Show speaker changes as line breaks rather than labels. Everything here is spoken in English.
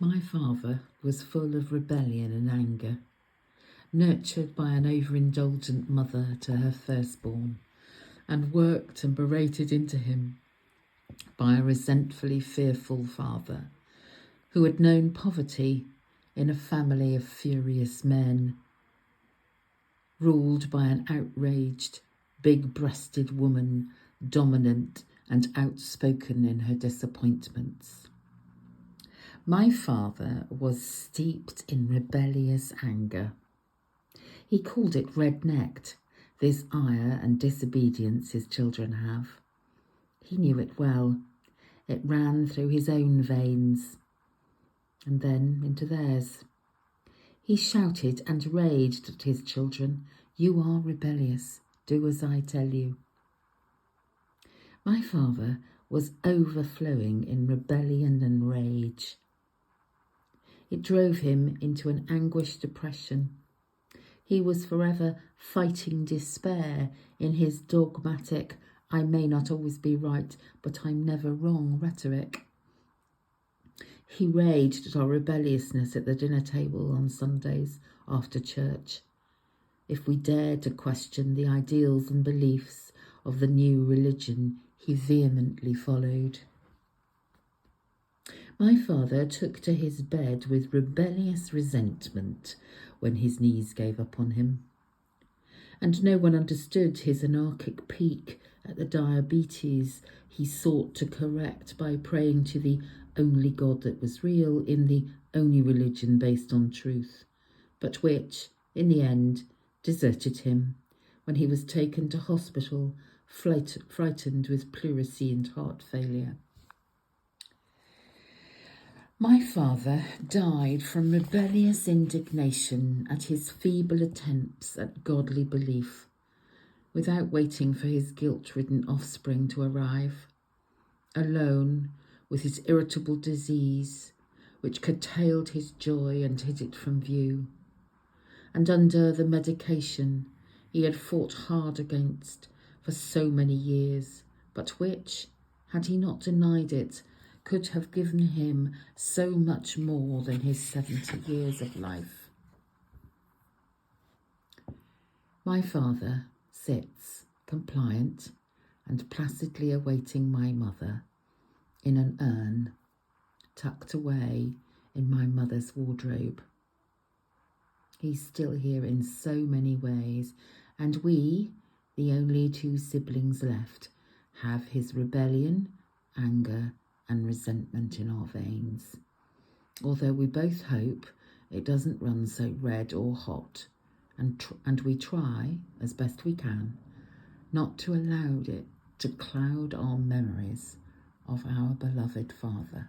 My father was full of rebellion and anger, nurtured by an overindulgent mother to her firstborn, and worked and berated into him by a resentfully fearful father who had known poverty in a family of furious men, ruled by an outraged, big-breasted woman, dominant and outspoken in her disappointments. My father was steeped in rebellious anger. He called it red-necked, this ire and disobedience his children have. He knew it well. It ran through his own veins and then into theirs. He shouted and raged at his children, "You are rebellious. Do as I tell you." My father was overflowing in rebellion and rage. It drove him into an anguished depression. He was forever fighting despair in his dogmatic, "I may not always be right, but I'm never wrong" rhetoric. He raged at our rebelliousness at the dinner table on Sundays after church. If we dared to question the ideals and beliefs of the new religion he vehemently followed. My father took to his bed with rebellious resentment when his knees gave up on him, and no one understood his anarchic pique at the diabetes he sought to correct by praying to the only God that was real in the only religion based on truth, but which, in the end, deserted him when he was taken to hospital, frightened with pleurisy and heart failure. My father died from rebellious indignation at his feeble attempts at godly belief, without waiting for his guilt-ridden offspring to arrive, alone with his irritable disease, which curtailed his joy and hid it from view, and under the medication he had fought hard against for so many years, but which, had he not denied it, could have given him so much more than his 70 years of life. My father sits, compliant and placidly awaiting my mother, in an urn, tucked away in my mother's wardrobe. He's still here in so many ways, and we, the only two siblings left, have his rebellion, anger, and resentment in our veins, although we both hope it doesn't run so red or hot, and we try, as best we can, not to allow it to cloud our memories of our beloved father.